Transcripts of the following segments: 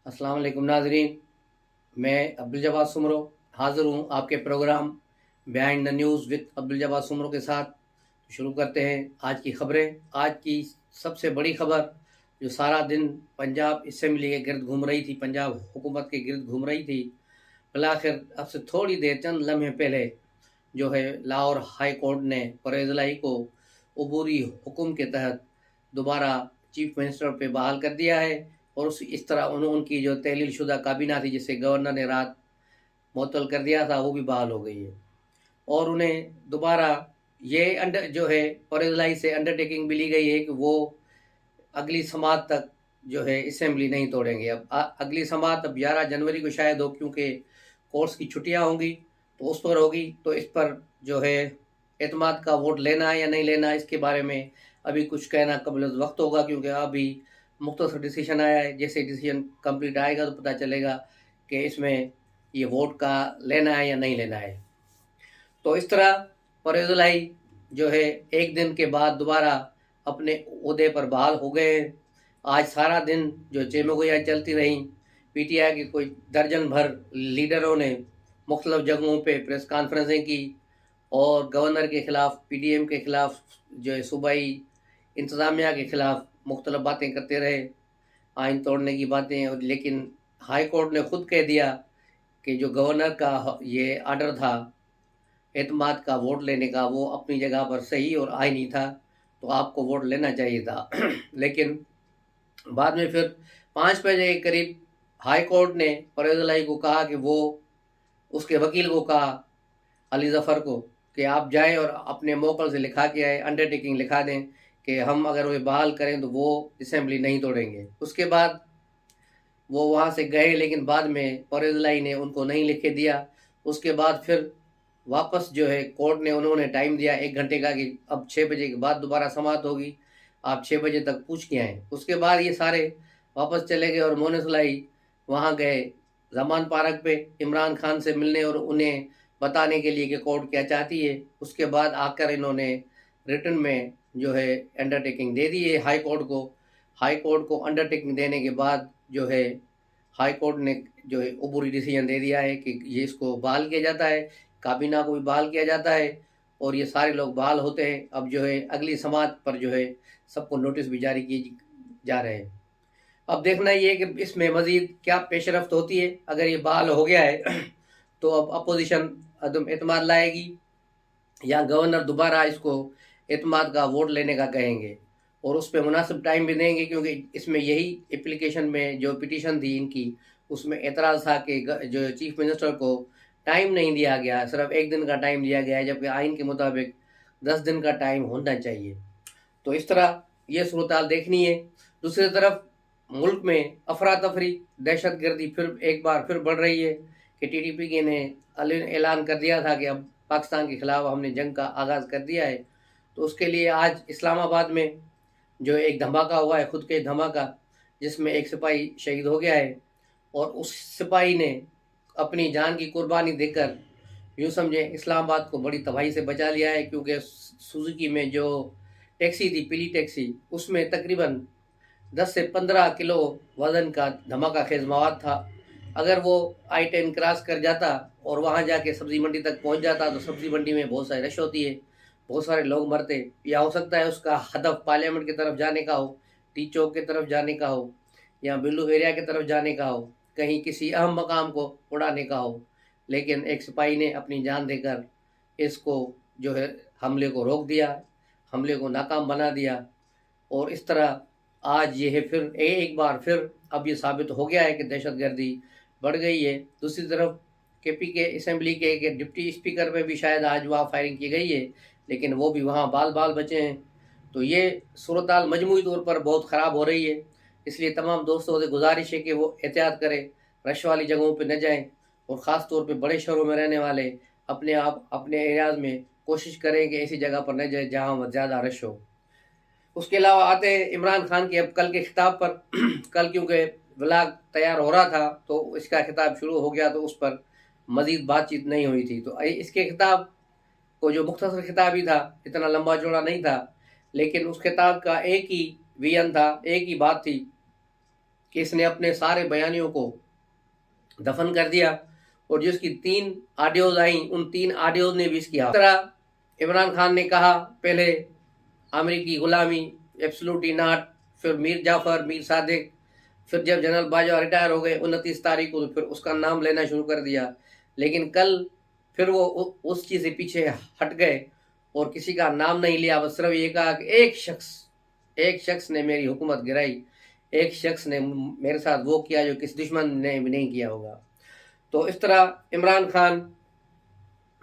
السلام علیکم ناظرین، میں عبدالجواد سمرو حاضر ہوں آپ کے programme behind the news with Abduljawad Samroo کے ساتھ۔ شروع کرتے ہیں آج کی خبریں۔ آج کی سب سے بڑی خبر جو سارا دن پنجاب اسمبلی کے گرد گھوم رہی تھی، پنجاب حکومت کے گرد گھوم رہی تھی، بالآخر اب سے تھوڑی دیر چند لمحے پہلے جو ہے لاہور ہائی کورٹ نے پرویز الہی کو عبوری حکم کے تحت دوبارہ چیف منسٹر پہ بحال کر دیا ہے، اور اس طرح ان کی جو تحلیل شدہ کابینہ تھی جسے گورنر نے رات معطل کر دیا تھا وہ بھی بحال ہو گئی ہے، اور انہیں دوبارہ یہ جو ہے پرویز الہی سے انڈرٹیکنگ بھی لی گئی ہے کہ وہ اگلی سماعت تک جو ہے اسمبلی نہیں توڑیں گے۔ اب اگلی سماعت اب 11 جنوری کو شاید ہو، کیونکہ کورس کی چھٹیاں ہوں گی تو اس پر ہوگی، تو اس پر جو ہے اعتماد کا ووٹ لینا ہے یا نہیں لینا، اس کے بارے میں ابھی کچھ کہنا قبل از وقت ہوگا، کیونکہ ابھی مختصر ڈیسیشن آیا ہے۔ جیسے ڈیسیشن کمپلیٹ آئے گا تو پتہ چلے گا کہ اس میں یہ ووٹ کا لینا ہے یا نہیں لینا ہے۔ تو اس طرح پرویز الہی جو ہے ایک دن کے بعد دوبارہ اپنے عہدے پر بحال ہو گئے ہیں۔ آج سارا دن جو چیمگوئیاں چلتی رہیں، پی ٹی آئی کے کوئی درجن بھر لیڈروں نے مختلف جگہوں پہ پریس کانفرنسیں کی، اور گورنر کے خلاف، پی ڈی ایم کے خلاف، جو ہے صوبائی انتظامیہ کے خلاف مختلف باتیں کرتے رہے، آئین توڑنے کی باتیں، لیکن ہائی کورٹ نے خود کہہ دیا کہ جو گورنر کا یہ آرڈر تھا اعتماد کا ووٹ لینے کا وہ اپنی جگہ پر صحیح اور آئینی تھا، تو آپ کو ووٹ لینا چاہیے تھا۔ لیکن بعد میں پھر 5 بجے کے قریب ہائی کورٹ نے پرویز الہی کو کہا کہ وہ اس کے وکیل کو کہا، علی ظفر کو، کہ آپ جائیں اور اپنے موکل سے لکھا کے آئے، انڈرٹیکنگ لکھا دیں کہ ہم اگر وہ بحال کریں تو وہ اسمبلی نہیں توڑیں گے۔ اس کے بعد وہ وہاں سے گئے، لیکن بعد میں پرویز الہی نے ان کو نہیں لکھ کے دیا۔ اس کے بعد پھر واپس جو ہے کورٹ نے انہوں نے ٹائم دیا 1 گھنٹے کا کہ اب 6 بجے کے بعد دوبارہ سماعت ہوگی، آپ 6 بجے تک پوچھ کے آئیں۔ اس کے بعد یہ سارے واپس چلے گئے اور مونس الہی وہاں گئے زمان پارک پہ عمران خان سے ملنے اور انہیں بتانے کے لیے کہ کورٹ کیا چاہتی ہے۔ اس کے بعد آ کر انہوں نے ریٹن میں جو ہے انڈرٹیکنگ دے دی ہے ہائی کورٹ کو۔ ہائی کورٹ کو انڈرٹیکنگ دینے کے بعد جو ہے ہائی کورٹ نے جو ہے عبوری ڈیسیجن دے دیا ہے کہ یہ اس کو بحال کیا جاتا ہے، کابینہ کو بھی بحال کیا جاتا ہے، اور یہ سارے لوگ بحال ہوتے ہیں۔ اب جو ہے اگلی سماعت پر جو ہے سب کو نوٹس بھی جاری کیے جا رہے ہیں۔ اب دیکھنا یہ ہے کہ اس میں مزید کیا پیش رفت ہوتی ہے۔ اگر یہ بحال ہو گیا ہے تو اب اپوزیشن عدم اعتماد لائے گی، یا گورنر دوبارہ اس کو اعتماد کا ووٹ لینے کا کہیں گے، اور اس پہ مناسب ٹائم بھی دیں گے، کیونکہ اس میں یہی اپلیکیشن میں جو پٹیشن تھی ان کی، اس میں اعتراض تھا کہ جو چیف منسٹر کو ٹائم نہیں دیا گیا، صرف 1 دن کا ٹائم دیا گیا ہے، جبکہ آئین کے مطابق 10 دن کا ٹائم ہونا چاہیے۔ تو اس طرح یہ صورتحال دیکھنی ہے۔ دوسری طرف ملک میں افراتفری، دہشت گردی پھر ایک بار پھر بڑھ رہی ہے کہ ٹی ٹی پی کے نے اعلان کر دیا تھا کہ اب پاکستان کے خلاف ہم نے جنگ کا آغاز کر دیا ہے۔ تو اس کے لیے آج اسلام آباد میں جو ایک دھماکہ ہوا ہے، خود کے دھماکہ، جس میں ایک سپاہی شہید ہو گیا ہے، اور اس سپاہی نے اپنی جان کی قربانی دے کر یوں سمجھے اسلام آباد کو بڑی تباہی سے بچا لیا ہے، کیونکہ سوزوکی میں جو ٹیکسی تھی، پیلی ٹیکسی، اس میں تقریباً 10 سے 15 کلو وزن کا دھماکہ خیز مواد تھا۔ اگر وہ I-10 کراس کر جاتا اور وہاں جا کے سبزی منڈی تک پہنچ جاتا تو سبزی منڈی میں بہت ساری رش ہوتی ہے، بہت سارے لوگ مرتے، یا ہو سکتا ہے اس کا ہدف پارلیمنٹ کی طرف جانے کا ہو، ٹی چوک کی طرف جانے کا ہو، یا بلو ایریا کی طرف جانے کا ہو، کہیں کسی اہم مقام کو اڑانے کا ہو، لیکن ایک سپاہی نے اپنی جان دے کر اس کو جو ہے حملے کو روک دیا، حملے کو ناکام بنا دیا۔ اور اس طرح آج یہ ہے پھر ایک بار پھر اب یہ ثابت ہو گیا ہے کہ دہشت گردی بڑھ گئی ہے۔ دوسری طرف کے پی کے اسمبلی کے ڈپٹی اسپیکر پہ بھی شاید آج وہاں فائرنگ کی گئی ہے، لیکن وہ بھی وہاں بال بچے ہیں۔ تو یہ صورتحال مجموعی طور پر بہت خراب ہو رہی ہے، اس لیے تمام دوستوں سے گزارش ہے کہ وہ احتیاط کریں، رش والی جگہوں پہ نہ جائیں، اور خاص طور پہ بڑے شہروں میں رہنے والے اپنے ایریاز میں کوشش کریں کہ ایسی جگہ پر نہ جائیں جہاں زیادہ رش ہو۔ اس کے علاوہ آتے ہیں عمران خان کے اب کل کے خطاب پر۔ کل کیونکہ ولاگ تیار ہو رہا تھا تو اس کا خطاب شروع ہو گیا، تو اس پر مزید بات چیت نہیں ہوئی تھی۔ تو اس کے خطاب کو، جو مختصر خطاب ہی تھا، اتنا لمبا چوڑا نہیں تھا، لیکن اس خطاب کا ایک ہی ویژن تھا، ایک ہی بات تھی کہ اس نے اپنے سارے بیانیوں کو دفن کر دیا، اور جو اس کی 3 آڈیوز آئیں ان 3 آڈیوز نے بھی اس کی اس طرح عمران خان نے کہا پہلے امریکی غلامی ایبسلوٹلی ناٹ، پھر میر جعفر، میر صادق، پھر جب جنرل باجوہ ریٹائر ہو گئے 29 تاریخ کو، پھر اس کا نام لینا شروع کر دیا، لیکن کل پھر وہ اس چیز سے پیچھے ہٹ گئے اور کسی کا نام نہیں لیا، بس صرف یہ کہا کہ ایک شخص نے میری حکومت گرائی، ایک شخص نے میرے ساتھ وہ کیا جو کسی دشمن نے بھی نہیں کیا ہوگا۔ تو اس طرح عمران خان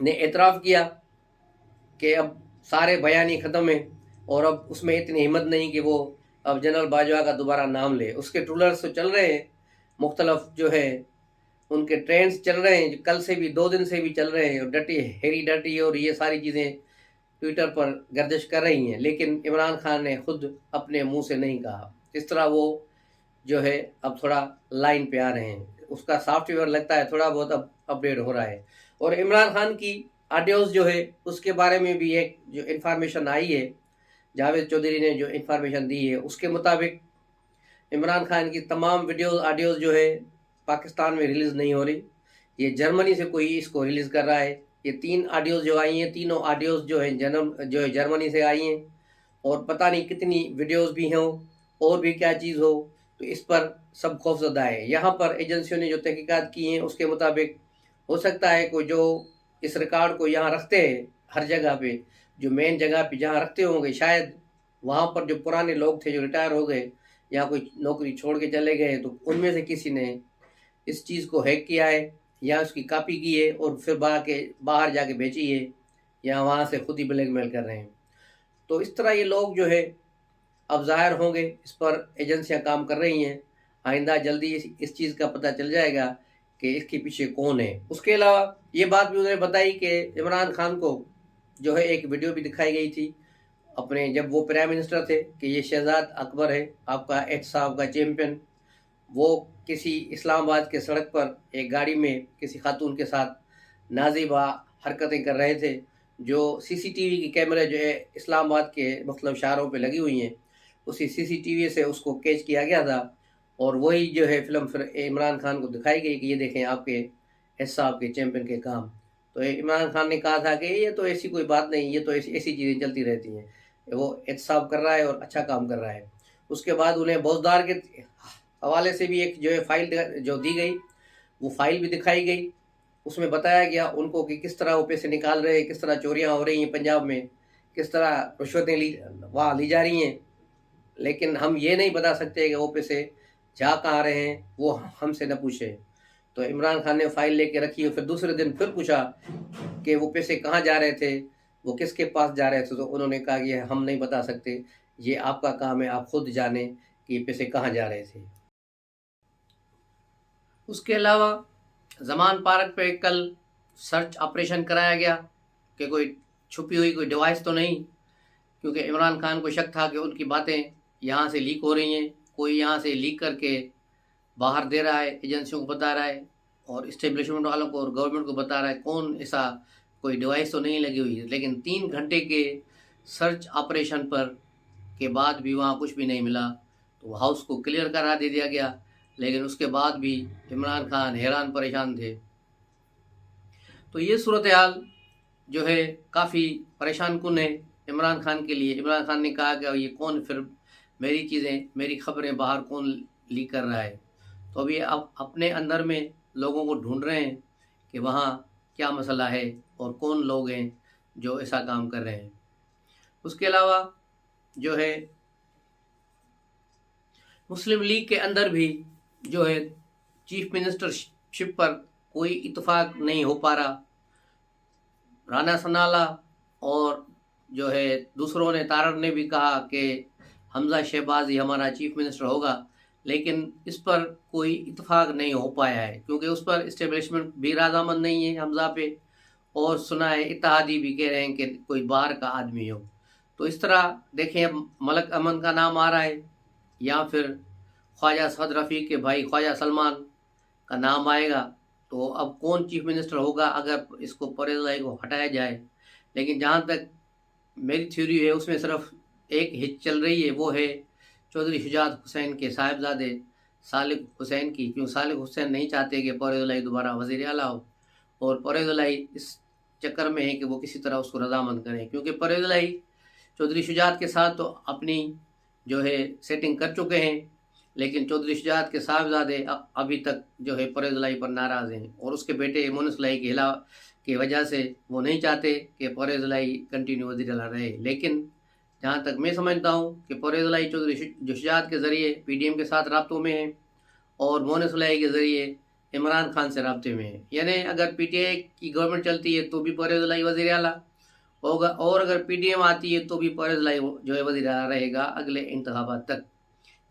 نے اعتراف کیا کہ اب سارے بیانی ختم ہیں، اور اب اس میں اتنی ہمت نہیں کہ وہ اب جنرل باجوہ کا دوبارہ نام لے۔ اس کے ٹرولرز تو چل رہے ہیں، مختلف جو ہے ان کے ٹرینڈز چل رہے ہیں، کل سے بھی 2 دن سے بھی چل رہے ہیں، اور ہیری ڈٹی اور یہ ساری چیزیں ٹویٹر پر گردش کر رہی ہیں، لیکن عمران خان نے خود اپنے منہ سے نہیں کہا۔ اس طرح وہ جو ہے اب تھوڑا لائن پہ آ رہے ہیں، اس کا سافٹ ویئر لگتا ہے تھوڑا بہت اب اپڈیٹ ہو رہا ہے۔ اور عمران خان کی آڈیوز جو ہے اس کے بارے میں بھی ایک جو انفارمیشن آئی ہے، جاوید چودھری نے جو انفارمیشن دی ہے اس کے مطابق عمران خان کی تمام ویڈیوز آڈیوز جو ہے پاکستان میں ریلیز نہیں ہو رہی، یہ جرمنی سے کوئی اس کو ریلیز کر رہا ہے۔ یہ 3 آڈیوز جو آئی ہیں، تینوں آڈیوز جو ہے جرمنی سے آئی ہیں، اور پتہ نہیں کتنی ویڈیوز بھی ہوں اور بھی کیا چیز ہو، تو اس پر سب خوف زدہ ہے۔ یہاں پر ایجنسیوں نے جو تحقیقات کی ہیں اس کے مطابق ہو سکتا ہے کوئی جو اس ریکارڈ کو یہاں رکھتے ہیں ہر جگہ پہ، جو مین جگہ پہ جہاں رکھتے ہوں گے، شاید وہاں پر جو پرانے لوگ تھے جو ریٹائر ہو گئے یا کوئی نوکری چھوڑ کے چلے گئے، تو ان میں سے کسی نے اس چیز کو ہیک کیا ہے یا اس کی کاپی کی ہے اور پھر باہر جا کے بیچی ہے، یا وہاں سے خود ہی بلیک میل کر رہے ہیں۔ تو اس طرح یہ لوگ جو ہے اب ظاہر ہوں گے، اس پر ایجنسیاں کام کر رہی ہیں، آئندہ جلدی اس چیز کا پتہ چل جائے گا کہ اس کے پیچھے کون ہے۔ اس کے علاوہ یہ بات بھی انہوں نے بتائی کہ عمران خان کو جو ہے ایک ویڈیو بھی دکھائی گئی تھی اپنے جب وہ پرائم منسٹر تھے، کہ یہ شہزاد اکبر ہے آپ کا احتساب کا چیمپئن، وہ کسی اسلام آباد کے سڑک پر ایک گاڑی میں کسی خاتون کے ساتھ نازیبہ حرکتیں کر رہے تھے، جو سی سی ٹی وی کی کیمرے جو ہے اسلام آباد کے مختلف شہروں پہ لگی ہوئی ہیں، اسی سی سی ٹی وی سے اس کو کیچ کیا گیا تھا، اور وہی جو ہے فلم پھر عمران خان کو دکھائی گئی کہ یہ دیکھیں آپ کے احتساب کے چیمپئن کے کام۔ تو عمران خان نے کہا تھا کہ یہ تو ایسی کوئی بات نہیں، یہ تو ایسی چیزیں چلتی رہتی ہیں، وہ احتساب کر رہا ہے اور اچھا کام کر رہا ہے۔ اس کے بعد انہیں بوزدار کے حوالے سے بھی ایک جو ہے فائل جو دی گئی، وہ فائل بھی دکھائی گئی، اس میں بتایا گیا ان کو کہ کس طرح وہ پیسے نکال رہے ہیں، کس طرح چوریاں ہو رہی ہیں پنجاب میں، کس طرح رشوتیں وہاں لی جا رہی ہیں، لیکن ہم یہ نہیں بتا سکتے کہ وہ پیسے جا کہاں رہے ہیں، وہ ہم سے نہ پوچھے۔ تو عمران خان نے فائل لے کے رکھی، اور پھر دوسرے دن پھر پوچھا کہ وہ پیسے کہاں جا رہے تھے، وہ کس کے پاس جا رہے تھے، تو انہوں نے کہا کہ ہم نہیں بتا سکتے، یہ آپ کا کام ہے، آپ خود جانیں کہ یہ پیسے کہاں جا رہے تھے۔ اس کے علاوہ زمان پارک پہ کل سرچ آپریشن کرایا گیا کہ کوئی چھپی ہوئی کوئی ڈیوائس تو نہیں، کیونکہ عمران خان کو شک تھا کہ ان کی باتیں یہاں سے لیک ہو رہی ہیں، کوئی یہاں سے لیک کر کے باہر دے رہا ہے، ایجنسیوں کو بتا رہا ہے اور اسٹیبلشمنٹ والوں کو اور گورنمنٹ کو بتا رہا ہے، کون ایسا کوئی ڈیوائس تو نہیں لگی ہوئی ہے۔ لیکن 3 گھنٹے کے سرچ آپریشن پر کے بعد بھی وہاں کچھ بھی نہیں ملا، تو ہاؤس کو کلیئر کرا دے دیا گیا، لیکن اس کے بعد بھی عمران خان حیران پریشان تھے۔ تو یہ صورتحال جو ہے کافی پریشان کن ہے عمران خان کے لیے۔ عمران خان نے کہا کہ یہ کون پھر میری چیزیں، میری خبریں باہر کون لیک کر رہا ہے، تو ابھی اپنے اندر میں لوگوں کو ڈھونڈ رہے ہیں کہ وہاں کیا مسئلہ ہے اور کون لوگ ہیں جو ایسا کام کر رہے ہیں۔ اس کے علاوہ جو ہے مسلم لیگ کے اندر بھی جو ہے چیف منسٹر شپ پر کوئی اتفاق نہیں ہو پا رہا۔ رانا ثناءاللہ اور جو ہے دوسروں نے، تارڑ نے بھی کہا کہ حمزہ شہباز ہی ہمارا چیف منسٹر ہوگا، لیکن اس پر کوئی اتفاق نہیں ہو پایا ہے، کیونکہ اس پر اسٹیبلشمنٹ بھی رضامند نہیں ہے حمزہ پہ، اور سنا ہے اتحادی بھی کہہ رہے ہیں کہ کوئی باہر کا آدمی ہو۔ تو اس طرح دیکھیں اب ملک امن کا نام آ رہا ہے، یا پھر خواجہ سعد رفیق کے بھائی خواجہ سلمان کا نام آئے گا، تو اب کون چیف منسٹر ہوگا اگر اس کو پرویز الہی کو ہٹایا جائے۔ لیکن جہاں تک میری تھیوری ہے اس میں صرف ایک ہچ چل رہی ہے، وہ ہے چودھری شجاعت حسین کے صاحبزادے صالح حسین کی، کیوں صالح حسین نہیں چاہتے کہ پرویز الہی دوبارہ وزیر اعلیٰ ہو، اور پرویز الہی اس چکر میں ہے کہ وہ کسی طرح اس کو رضامند کریں، کیونکہ پرویز الہی چودھری شجاعت کے ساتھ تو اپنی جو ہے سیٹنگ کر چکے ہیں، لیکن چودھری شجاعت کے صاحبزادے ابھی تک جو ہے پرویز الہی پر ناراض ہیں، اور اس کے بیٹے مونس الہی کی وجہ سے وہ نہیں چاہتے کہ پرویز الہی کنٹینیو وزیر اعلیٰ رہے۔ لیکن جہاں تک میں سمجھتا ہوں کہ پرویز الہی چودھری شجاعت کے ذریعے پی ڈی ایم کے ساتھ رابطوں میں ہیں، اور مونس الہی کے ذریعے عمران خان سے رابطے میں ہیں، یعنی اگر پی ٹی آئی کی گورنمنٹ چلتی ہے تو بھی پرویز الہی وزیر اعلیٰ ہوگا، اور اگر پی ڈی ایم آتی ہے تو بھی پرویز الہی جو ہے وزیر اعلیٰ رہے گا اگلے انتخابات تک۔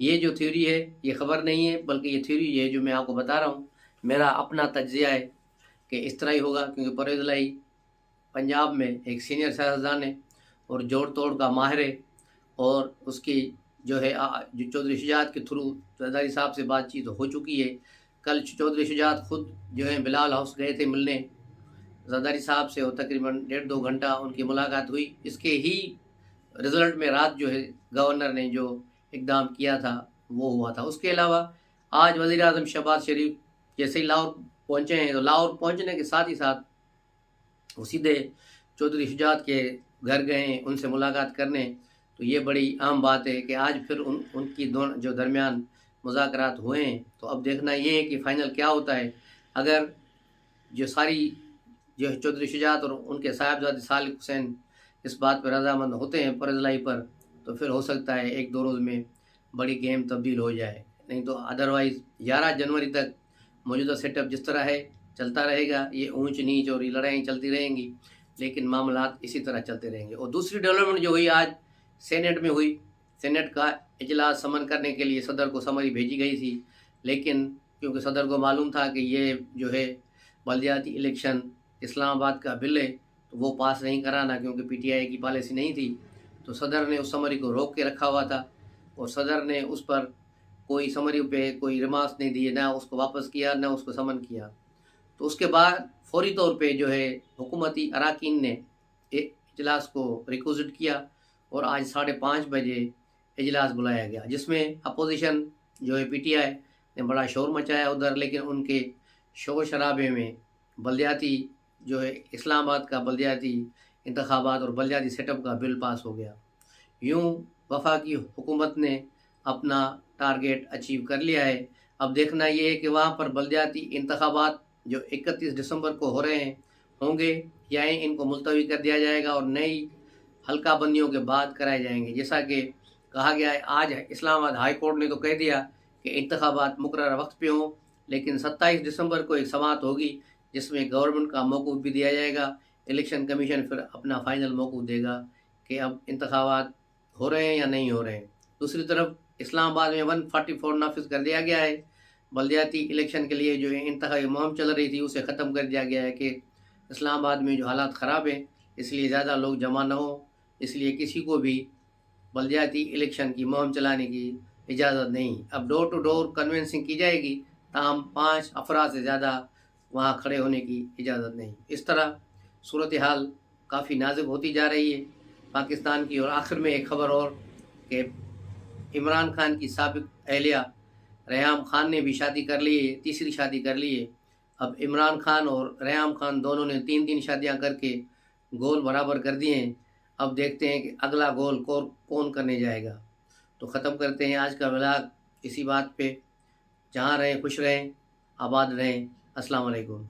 یہ جو تھیوری ہے یہ خبر نہیں ہے، بلکہ یہ تھیوری ہے جو میں آپ کو بتا رہا ہوں، میرا اپنا تجزیہ ہے کہ اس طرح ہی ہوگا، کیونکہ پرویز الہی پنجاب میں ایک سینئر سیاستدان ہے اور جوڑ توڑ کا ماہر ہے، اور اس کی جو ہے جو چودھری شجاعت کے تھرو زرداری صاحب سے بات چیت ہو چکی ہے۔ کل چودھری شجاعت خود جو ہے بلال ہاؤس گئے تھے ملنے زرداری صاحب سے، اور تقریباً 1.5-2 گھنٹہ ان کی ملاقات ہوئی۔ اس کے ہی رزلٹ میں رات جو ہے گورنر نے جو اقدام کیا تھا وہ ہوا تھا۔ اس کے علاوہ آج وزیر اعظم شہباز شریف جیسے ہی لاہور پہنچے ہیں، تو لاہور پہنچنے کے ساتھ ہی ساتھ وہ سیدھے چودھری شجاعت کے گھر گئے ہیں ان سے ملاقات کرنے۔ تو یہ بڑی عام بات ہے کہ آج پھر ان کی جو درمیان مذاکرات ہوئے ہیں، تو اب دیکھنا یہ ہے کہ فائنل کیا ہوتا ہے۔ اگر جو ساری جو چودھری شجاعت اور ان کے صاحبزادے صالح حسین اس بات پر رضامند ہوتے ہیں پرویز الہی پر، تو پھر ہو سکتا ہے 1-2 روز میں بڑی گیم تبدیل ہو جائے، نہیں تو ادروائز 11 جنوری تک موجودہ سیٹ اپ جس طرح ہے چلتا رہے گا، یہ اونچ نیچ اور یہ لڑائیں چلتی رہیں گی، لیکن معاملات اسی طرح چلتے رہیں گے۔ اور دوسری ڈیولپمنٹ جو ہوئی آج سینیٹ میں ہوئی، سینیٹ کا اجلاس سمن کرنے کے لیے صدر کو سمری بھیجی گئی تھی، لیکن کیونکہ صدر کو معلوم تھا کہ یہ جو ہے بلدیاتی الیکشن اسلام آباد کا بل ہے تو وہ پاس نہیں کرانا، کیونکہ پی ٹی آئی کی پالیسی نہیں تھی، تو صدر نے اس سمری کو روک کے رکھا ہوا تھا، اور صدر نے اس پر کوئی سمری پہ کوئی ریمارکس نہیں دیے، نہ اس کو واپس کیا نہ اس کو سمن کیا۔ تو اس کے بعد فوری طور پہ جو ہے حکومتی اراکین نے اجلاس کو ریکوزٹ کیا، اور آج 5:30 بجے اجلاس بلایا گیا، جس میں اپوزیشن جو ہے پی ٹی آئی نے بڑا شور مچایا ادھر، لیکن ان کے شور شرابے میں بلدیاتی جو ہے اسلام آباد کا بلدیاتی انتخابات اور بلدیاتی سیٹ اپ کا بل پاس ہو گیا۔ یوں وفاقی حکومت نے اپنا ٹارگیٹ اچیو کر لیا ہے۔ اب دیکھنا یہ ہے کہ وہاں پر بلدیاتی انتخابات جو 31 دسمبر کو ہو رہے ہیں ہوں گے، یا ان کو ملتوی کر دیا جائے گا اور نئی حلقہ بندیوں کے بعد کرائے جائیں گے، جیسا کہ کہا گیا ہے۔ آج اسلام آباد ہائی کورٹ نے تو کہہ دیا کہ انتخابات مقررہ وقت پہ ہوں، لیکن 27 دسمبر کو ایک سماعت ہوگی جس میں گورنمنٹ کا موقف بھی دیا جائے گا۔ الیکشن کمیشن پھر اپنا فائنل موقف دے گا کہ اب انتخابات ہو رہے ہیں یا نہیں ہو رہے ہیں۔ دوسری طرف اسلام آباد میں 144 نافذ کر دیا گیا ہے۔ بلدیاتی الیکشن کے لیے جو انتخابی مہم چل رہی تھی اسے ختم کر دیا گیا ہے کہ اسلام آباد میں جو حالات خراب ہیں اس لیے زیادہ لوگ جمع نہ ہوں، اس لیے کسی کو بھی بلدیاتی الیکشن کی مہم چلانے کی اجازت نہیں۔ اب ڈور ٹو ڈور کنونسنگ کی جائے گی، تاہم 5 افراد سے زیادہ وہاں کھڑے ہونے کی اجازت نہیں۔ اس طرح صورتحال کافی نازک ہوتی جا رہی ہے پاکستان کی۔ اور آخر میں ایک خبر اور کہ عمران خان کی سابق اہلیہ ریحام خان نے بھی شادی کر لی ہے، تیسری شادی کر لی ہے۔ اب عمران خان اور ریحام خان دونوں نے 3 شادیاں کر کے گول برابر کر دیے ہیں۔ اب دیکھتے ہیں کہ اگلا گول کون کرنے جائے گا۔ تو ختم کرتے ہیں آج کا ولاگ اسی بات پہ۔ جہاں رہیں خوش رہیں، آباد رہیں۔ السلام علیکم۔